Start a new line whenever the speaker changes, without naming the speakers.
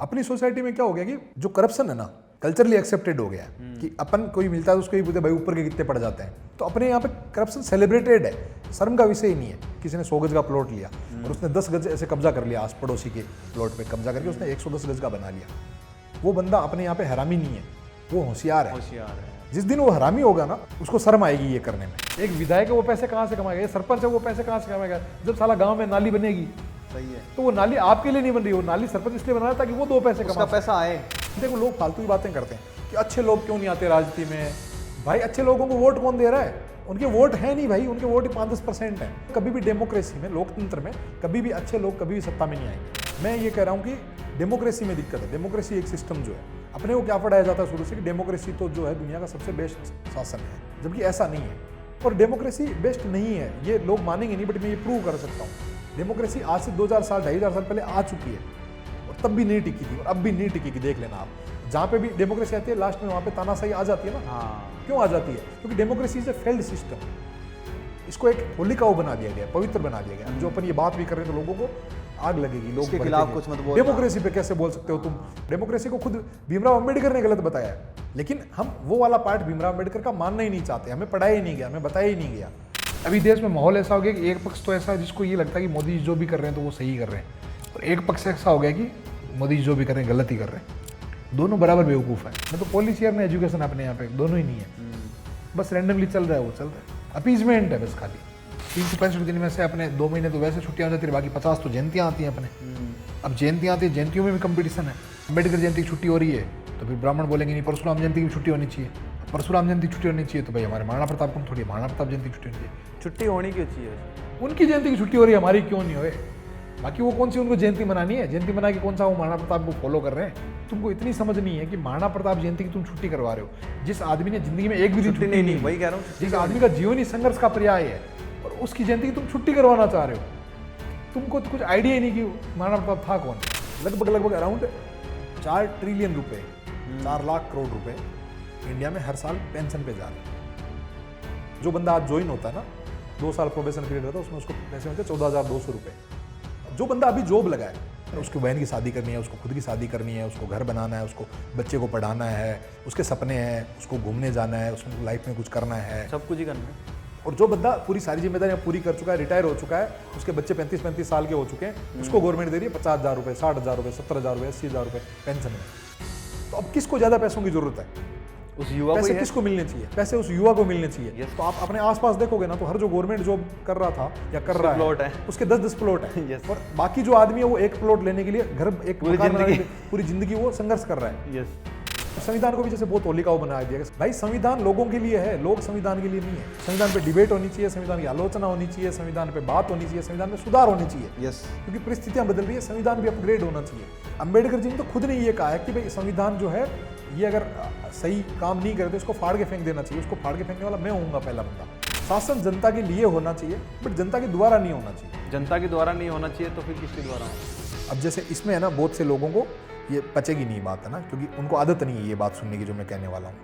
अपनी सोसाइटी में क्या हो गया कि जो करप्शन है ना कल्चरली एक्सेप्टेड हो गया है कि अपन कोई मिलता है तो उसको ही पूछते भाई ऊपर के कितने पड़ जाते हैं। तो अपने यहाँ पे करप्शन सेलिब्रेटेड है, शर्म का विषय ही नहीं है। किसी ने 100 गज का प्लॉट लिया और उसने 10 गज ऐसे कब्जा कर लिया, आस पड़ोसी के प्लॉट पे कब्जा करके उसने 110 गज का बना लिया। वो बंदा अपने यहाँ पे हरामी नहीं है, वो होशियार है। जिस दिन वो हरामी होगा ना उसको शर्म आएगी ये करने में। एक विधायक है वो पैसे कहाँ से कमाएगा, सरपंच है वो पैसे कहाँ से कमाएगा। जब साला गाँव में नाली बनेगी
सही है
तो वो नाली आपके लिए नहीं बन रही, वो नाली सरपंच इसलिए बना रहा है ताकि वो 2 पैसे
उसका पैसा आए।
देखो लोग फालतू की बातें करते हैं कि अच्छे लोग क्यों नहीं आते राजनीति में। भाई अच्छे लोगों को वोट कौन दे रहा है? उनके वोट है नहीं भाई, उनके वोट 5-10% है। कभी भी डेमोक्रेसी में, लोकतंत्र में कभी भी अच्छे लोग कभी भी सत्ता में नहीं आएंगे। मैं ये कह रहा हूँ कि डेमोक्रेसी में दिक्कत है। डेमोक्रेसी एक सिस्टम जो है, अपने को क्या पढ़ाया जाता है शुरू से कि डेमोक्रेसी तो जो है दुनिया का सबसे बेस्ट शासन है, जबकि ऐसा नहीं है। और डेमोक्रेसी बेस्ट नहीं है ये लोग मानेंगे नहीं, बट मैं ये प्रूव कर सकता हूँ। डेमोक्रेसी आज से 2000 साल 2500 साल पहले आ चुकी है और तब भी नहीं टिकी थी और अब भी नहीं टिकेगी। देख लेना आप, जहाँ पे भी डेमोक्रेसी आती है लास्ट में वहाँ पे तानाशाही आ जाती है ना।
हाँ।
क्यों आ जाती है? क्योंकि democracy is a failed system. इसको एक होलिका बना दिया गया, पवित्र बना दिया गया। जो अपन ये बात भी कर रहे हैं तो लोगों को आग लगेगी, लोग
इसके खिलाफ कुछ मत बोलना।
डेमोक्रेसी पे कैसे बोल सकते हो तुम? डेमोक्रेसी को खुद भीमराव अम्बेडकर ने गलत बताया है, लेकिन हम वो वाला पार्ट भीमराव अम्बेडकर का मानना ही नहीं चाहते। हमें पढ़ाया ही नहीं गया, हमें बताया ही नहीं गया। अभी देश में माहौल ऐसा हो गया कि एक पक्ष तो ऐसा है जिसको ये लगता है कि मोदी जी जो भी कर रहे हैं तो वो सही कर रहे हैं, और एक पक्ष ऐसा हो गया कि मोदी जी जो भी कर रहे हैं गलत ही कर रहे हैं। दोनों बराबर बेवकूफ़ है। मैं तो पॉलिसी में एजुकेशन अपने यहाँ पे दोनों ही नहीं है, बस रैंडमली चल रहा है, वो चल रहा है। अपीजमेंट है बस खाली। 365 दिन में से अपने 2 महीने तो वैसे छुट्टियाँ हो जाती है, बाकी 50 तो जयंतियाँ आती हैं अपने। अब जयंतियाँ आती है, जयंतियों में भी कंपटीशन है। अम्बेडकर जयंती की छुट्टी हो रही है तो फिर ब्राह्मण बोलेंगे नहीं परशुराम जयंती की छुट्टी होनी चाहिए। परशुराम जयंती की छुट्टी होनी चाहिए तो भाई हमारे महाराणा प्रताप को थोड़ी महाराणा प्रताप जयंती की छुट्टी होनी चाहिए।
छुट्टी होनी क्यों चाहिए?
उनकी जयंती की छुट्टी हो रही है, हमारी क्यों नहीं होए? बाकी वो कौन सी उनको जयंती मनानी है? जयंती मना के कौन सा वो महाराणा प्रताप को फॉलो कर रहे हैं? तुमको इतनी समझ नहीं है कि महाराणा प्रताप जयंती की तुम छुट्टी करवा रहे हो। जिस आदमी ने जिंदगी में एक भी दिन छुट्टी नहीं,
वही कह रहा हूँ,
जिस आदमी का जीवन ही संघर्ष का पर्याय है और उसकी जयंती की तुम छुट्टी करवाना चाह रहे हो। तुमको तो कुछ आइडिया ही नहीं कि महाराणा प्रताप था कौन। लगभग अराउंड 4 ट्रिलियन रुपए, 4 लाख करोड़ रुपए इंडिया में हर साल पेंशन पे जा रहे हैं। जो बंदा आज ज्वाइन होता है ना, 2 साल प्रोबेशन पीरियड रहता है, उसमें उसको पैसे मिलते हैं 14,200 रुपए। जो बंदा अभी जॉब लगा है, उसकी बहन की शादी करनी है, उसको खुद की शादी करनी है, उसको घर बनाना है, उसको बच्चे को पढ़ाना है, उसके सपने हैं, उसको घूमने जाना है, उसको लाइफ में कुछ करना है,
सब कुछ ही करना है।
और जो बंदा पूरी सारी जिम्मेदारियां पूरी कर चुका है, रिटायर हो चुका है, उसके बच्चे 35-35 साल के हो चुके हैं, उसको गवर्नमेंट दे रही है 50,000 रुपये, 60,000 रुपये, 70,000 रुपये, 80,000 रुपये पेंशन में। तो अब किसको ज़्यादा पैसों की जरूरत है?
उस युवा
पैसे किसको मिलने चाहिए? पैसे उस युवा को मिलने चाहिए। तो आप अपने आसपास देखोगे ना तो हर जो गवर्नमेंट जॉब कर रहा था या कर रहा
प्लॉट
है
है,
उसके 10-10 प्लॉट है।
Yes.
और बाकी जो आदमी है वो एक प्लॉट लेने के लिए घर एक पूरी जिंदगी वो संघर्ष कर रहा है। संविधान को भी जैसे बहुत होलिकाओं बना दिया भाई। संविधान लोगों के लिए है, लोग संविधान के लिए नहीं है। संविधान पे डिबेट होनी चाहिए, संविधान की आलोचना होनी चाहिए, संविधान पे बात होनी चाहिए, संविधान में सुधार होने चाहिए। क्योंकि परिस्थितियां बदल रही है, संविधान भी अपग्रेड होना चाहिए। अम्बेडकर जी ने तो खुद ने ये कहा है कि भाई संविधान जो है ये अगर सही काम नहीं करे तो इसको फाड़ के फेंक देना चाहिए। उसको फाड़ के फेंकने वाला मैं होऊंगा पहला बंदा। शासन जनता के लिए होना चाहिए बट जनता के द्वारा नहीं होना चाहिए।
जनता के द्वारा नहीं होना चाहिए तो फिर किसके द्वारा होना?
अब जैसे इसमें है ना, बहुत से लोगों को ये पचेगी नहीं बात है ना, क्योंकि उनको आदत नहीं है ये बात सुनने की जो मैं कहने वाला हूँ।